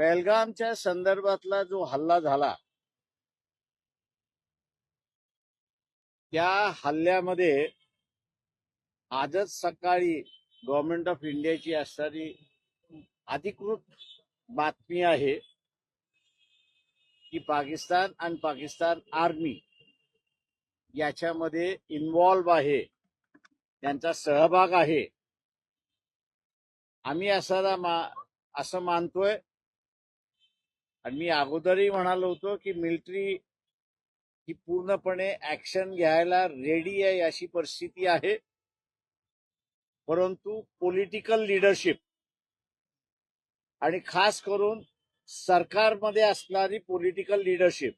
पहलगामच्या संदर्भातला जो हल्ला झाला त्या हल्ल्यामध्ये आजच सकाळी गव्हर्नमेंट ऑफ इंडियाची असणारी अधिकृत बातमी आहे की पाकिस्तान आणि पाकिस्तान आर्मी याच्यामध्ये इन्व्हॉल्व आहे, त्यांचा सहभाग आहे. आम्ही असं मानतोय आणि मी अगोदरही म्हणालो होतो की मिलिटरी ही पूर्णपणे ऍक्शन घ्यायला रेडी आहे अशी परिस्थिती आहे. परंतु पॉलिटिकल लीडरशिप आणि खास करून सरकारमध्ये असणारी पॉलिटिकल लीडरशिप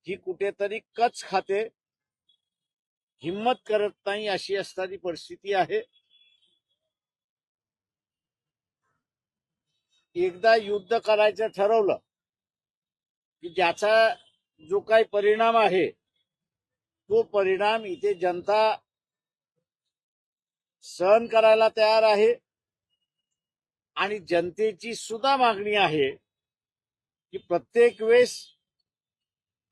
ही कुठेतरी कच खाते, हिम्मत करत नाही अशी असणारी परिस्थिती आहे. एकदा युद्ध करायचं ठरवलं की ज्याचा जो काही परिणाम आहे तो परिणाम इथे जनता सहन करायला तयार आहे. आणि जनतेची सुद्धा मागणी आहे की प्रत्येक वेळेस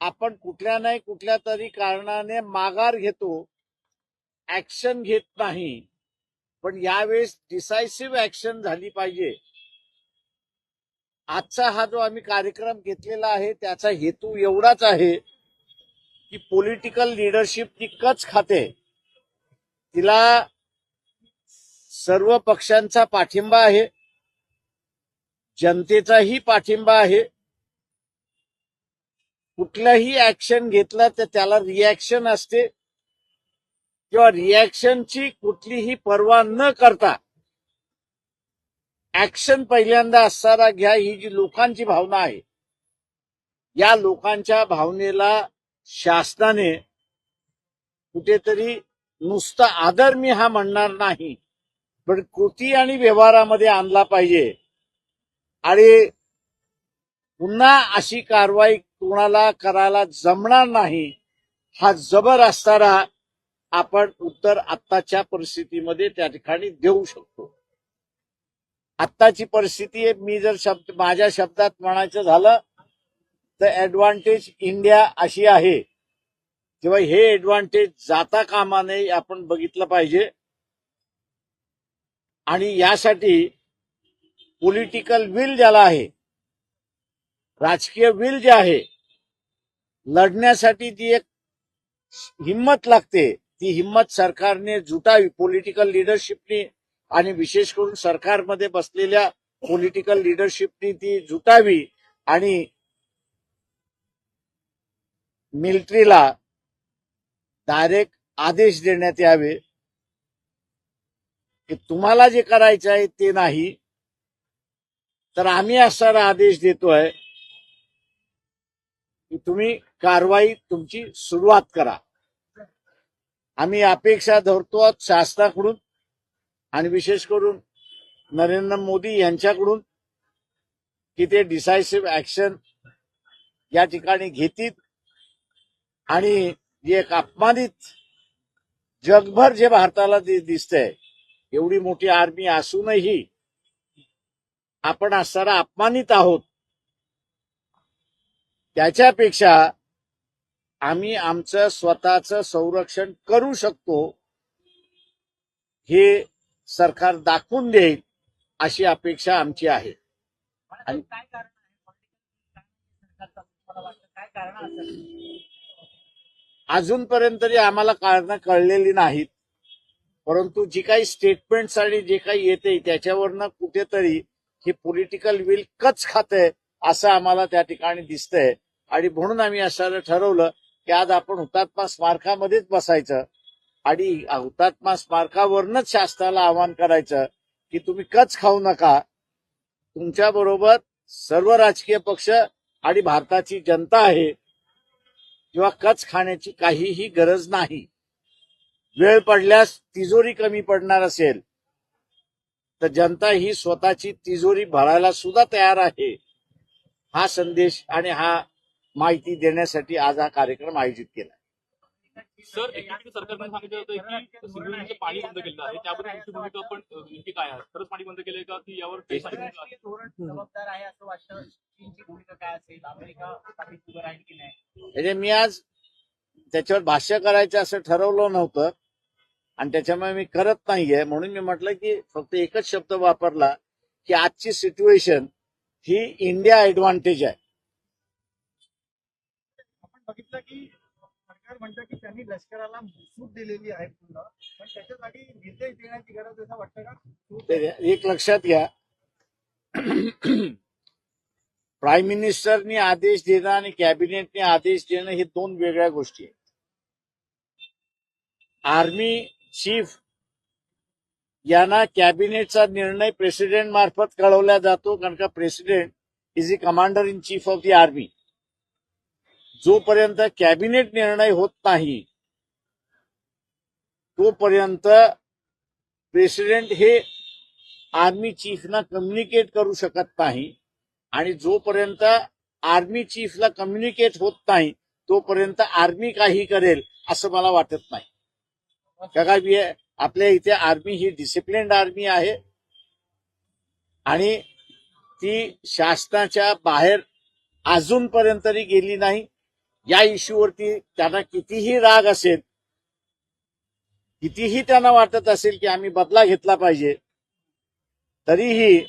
आपण कुठल्या नाही कुठल्या तरी कारणाने माघार घेतो, ऍक्शन घेत नाही. पण यावेळेस डिसायसिव्ह ऍक्शन झाली पाहिजे. आजचा हा जो आम्ही कार्यक्रम घेतलेला आहे त्याचा हेतू एवढाच आहे की पॉलिटिकल लीडरशिप ती कच खाते, तिला सर्व पक्षांचा पाठिंबा आहे, जनतेचाही पाठिंबा आहे. कुठलंही ऍक्शन घेतलं तर त्याला रिॲक्शन असते किंवा रिॲक्शनची कुठलीही पर्वा न करता ऍक्शन पहिल्यांदा असताना घ्या, ही जी लोकांची भावना आहे. या लोकांच्या भावनेला शासनाने कुठेतरी नुसता आदर मी हा म्हणणार नाही पण कृती आणि व्यवहारामध्ये आणला पाहिजे. आणि पुन्हा अशी कारवाई कोणाला करायला जमणार नाही हा जबर असताना आपण उत्तर आत्ताच्या परिस्थितीमध्ये त्या ठिकाणी देऊ शकतो. आत्ताची परिस्थिती मी जर माझ्या शब्दात म्हणायचं झालं तर ऍडव्हान्टेज इंडिया अशी आहे. तेव्हा हे ऍडव्हान्टेज जाता कामा नये आपण बघितलं पाहिजे. आणि यासाठी पॉलिटिकल विल ज्याला आहे, राजकीय विल जे आहे, लढण्यासाठी जी एक हिम्मत लागते, ती हिम्मत सरकारने जुटावी, पॉलिटिकल लीडरशिपने आणि विशेष करून सरकारमध्ये बसलेल्या पॉलिटिकल लीडरशिपने ती जुटावी आणि मिलिटरीला डायरेक्ट आदेश देण्यात यावे की तुम्हाला जे करायचं आहे ते नाही, तर आम्ही असा आदेश देतोय की तुम्ही कारवाई तुमची सुरुवात करा. आम्ही अपेक्षा धरतो शासनाकडून आणि विशेष करून नरेंद्र मोदी यांच्याकडून की ते डिसायसिव्ह ऍक्शन या ठिकाणी घेतील. आणि जे एक अपमानित जगभर जे भारताला दिसतंय, एवढी मोठी आर्मी असूनही आपण असताना अपमानित आहोत, त्याच्यापेक्षा आम्ही आमचं स्वतःचं संरक्षण करू शकतो हे सरकार दाखवून देईल अशी अपेक्षा आमची आहे. आणि अजूनपर्यंत तरी आम्हाला कारणं कळलेली नाहीत. परंतु जी काही स्टेटमेंट्स आणि जे काही येते त्याच्यावरनं कुठेतरी हे पॉलिटिकल विल कच खातंय असं आम्हाला त्या ठिकाणी दिसतंय. आणि म्हणून आम्ही असं ठरवलं की आज आपण हुतात्मा स्मारकामध्येच बसायचं आणि हुतात्मा स्मारकावरनच शासनाला आवाहन करायचं की तुम्ही कच खाऊ नका. तुमच्या बरोबर सर्व राजकीय पक्ष आणि भारताची जनता आहे, किंवा कच खाण्याची काहीही गरज नाही. वेळ पडल्यास तिजोरी कमी पडणार असेल तर जनता ही स्वतःची तिजोरी भरायला सुद्धा तयार आहे. हा संदेश आणि हा माहिती देण्यासाठी आज हा कार्यक्रम आयोजित केला. सर, एकीकडे सरकारने सांगितलं होतं की सिंधुदुर्गचं पाणी बंद केलेलं आहे, त्याबद्दल तुमची भूमिका पण नेमकी काय आहे? खरंच पाणी बंद केलंय का, की यावर काही आंतरराष्ट्रीय धोरण जबाबदार आहे असं वाटतं? चीनची भूमिका काय असेल? अमेरिका पाठीशी उभं राहील की नाही? म्हणजे मी आज त्याच्यावर भाष्य करायचं असं ठरवलं नव्हतं आणि त्याच्यामुळे मी करत नाहीये. म्हणून मी म्हटलं की फक्त एकच शब्द वापरला की आजची सिच्युएशन ही इंडिया ऍडव्हान्टेज आहे. आपण बघितलं की सरकार म्हणतं की त्यांनी लष्कराला सूट दिलेली आहे पूर्ण, पण त्याच्यासाठी निर्देश देण्याची गरज असं वाटतं का? ते एक लक्षात घ्या, प्राईम मिनिस्टरनी आदेश देणं आणि कॅबिनेटने आदेश देणं हे दोन वेगळ्या गोष्टी आहेत. आर्मी चीफ यांना कॅबिनेटचा निर्णय प्रेसिडेंट मार्फत कळवला जातो, कारण का president is the commander in chief of the army. जोपर्यंत कॅबिनेट निर्णय होत नाही तोपर्यंत प्रेसिडेंट हे आर्मी चीफना कम्युनिकेट करू शकत नाही आणि जोपर्यंत आर्मी चीफला कम्युनिकेट होत नाही तोपर्यंत आर्मी काही करेल असं मला वाटत नाही. का आपल्या इथे आर्मी ही डिसिप्लिन्ड आर्मी आहे आणि ती शासनाच्या बाहेर अजूनपर्यंत तरी गेली नाही. या इश्यूवरती त्यांना कितीही राग असेल, कितीही त्यांना वाटत असेल की आम्ही बदला घेतला पाहिजे, तरीही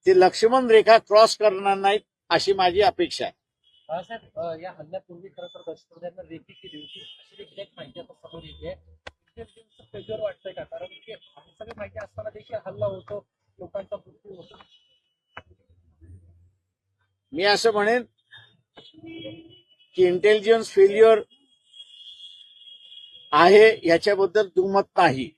ते लक्ष्मण रेखा क्रॉस करणार नाहीत अशी माझी अपेक्षा आहे. बाळासाहेब, या हल्ल्यापूर्वी खरं तर दहशतवाद्यांना रेकी केली होती अशी देखील एक माहिती आता समोर येते. इंटेलिजन्सचं फेल्युअर वाटतंय का? कारण की सगळी माहिती असताना देखील हल्ला होतो, लोकांचा मृत्यू होतो. मी असं म्हणेन की इंटेलिजन्स फेल्युअर आहे याच्याबद्दल दुमत नाही.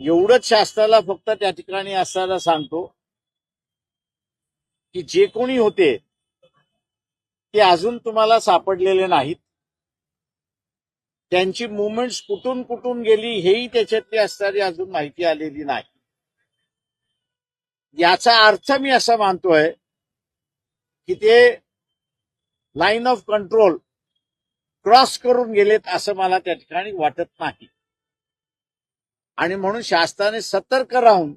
एवढंच शास्त्राला फक्त त्या ठिकाणी असताना सांगतो की जे कोणी होते ते अजून तुम्हाला सापडलेले नाहीत. त्यांची मुवमेंट्स कुठून कुठून गेली हेही त्याच्यातली असणारी अजून माहिती आलेली नाही. याचा अर्थ मी असा मानतोय की ते लाईन ऑफ कंट्रोल क्रॉस करून गेलेत असं मला त्या ठिकाणी वाटत नाही. आणि म्हणून शासनाने सतर्क राहून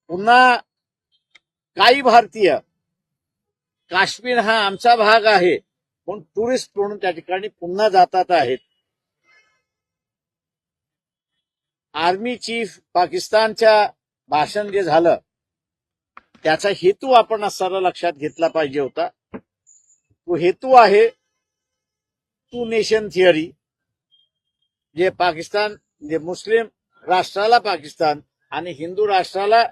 पुन्हा काही भारतीय काश्मीर हा आमचा भाग आहे म्हणून टुरिस्ट म्हणून त्या ठिकाणी पुन्हा जातात आहेत. आर्मी चीफ पाकिस्तानच्या भाषण जे झालं त्याचा हेतू आपण असताना लक्षात घेतला पाहिजे होता. तो हेतू आहे टू नेशन थिअरी, जे पाकिस्तान जे मुस्लिम राष्ट्राला पाकिस्तान आणि हिंदू राष्ट्राला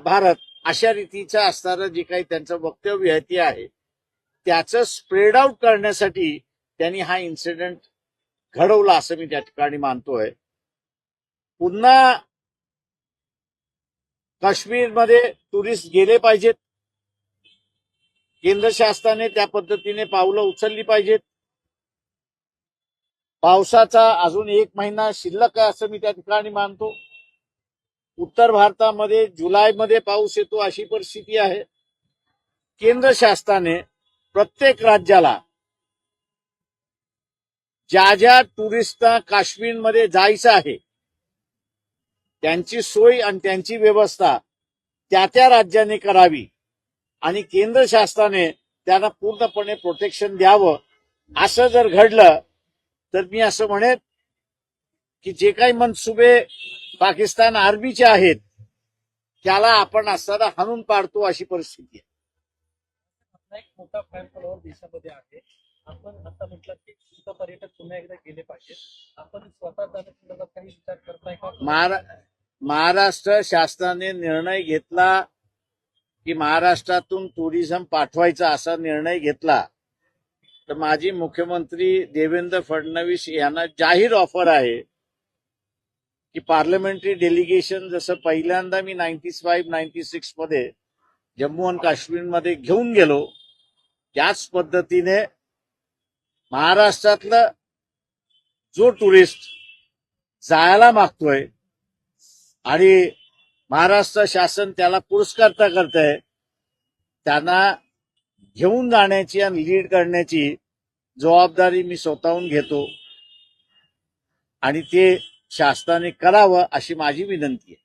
भारत अशा रीतीचं असणारं जे काही त्यांचं वक्तव्य आहे ते आहे, त्याचं स्प्रेड आउट करण्यासाठी त्यांनी हा इन्सिडेंट घडवला असं मी त्या ठिकाणी मानतोय. पुन्हा काश्मीरमध्ये टुरिस्ट गेले पाहिजेत. केंद्र शासनाने त्या पद्धतीने पावलं उचलली पाहिजेत. पावसाचा अजून 1 महिना शिल्लक आहे असं मी त्या ठिकाणी मानतो. उत्तर भारतामध्ये जुलैमध्ये पाऊस येतो अशी परिस्थिती आहे. केंद्र शासनाने प्रत्येक राज्याला ज्या ज्या टुरिस्टना काश्मीरमध्ये जायचं आहे त्यांची सोय आणि त्यांची व्यवस्था त्या त्या राज्याने करावी आणि केंद्र शासनाने त्यांना पूर्णपणे प्रोटेक्शन द्यावं. असं जर घडलं तर मी असं म्हणेन की जे काही मनसुबे पाकिस्तान आर्मीचे आहेत त्याला आपण असताना हाणून पाडतो अशी परिस्थिती आहे. आपला एक मोठा फॅन फॉलोअर देशामध्ये आहे. आपण आता म्हटलं की पर्यटक पुन्हा एकदा गेले पाहिजे. आपण स्वतः जाण्यासंदर्भात काही विचार करताय का? महाराष्ट्र शासनाने निर्णय घेतला की महाराष्ट्रातून टुरिझम पाठवायचा असा निर्णय घेतला तर माजी मुख्यमंत्री देवेंद्र फडणवीस यांना जाहीर ऑफर आहे की पार्लमेंटरी डेलिगेशन जसं पहिल्यांदा मी 95-96 मध्ये जम्मू आणि काश्मीरमध्ये घेऊन गेलो त्याच पद्धतीने महाराष्ट्रातलं जो टुरिस्ट जायला मागतोय आणि महाराष्ट्र शासन त्याला पुरस्कारता करतंय. त्यांना घेऊन जाण्याची आणि लीड करण्याची जबाबदारी मी स्वतःहून घेतो आणि ते शासनाने करावं अशी माझी विनंती आहे.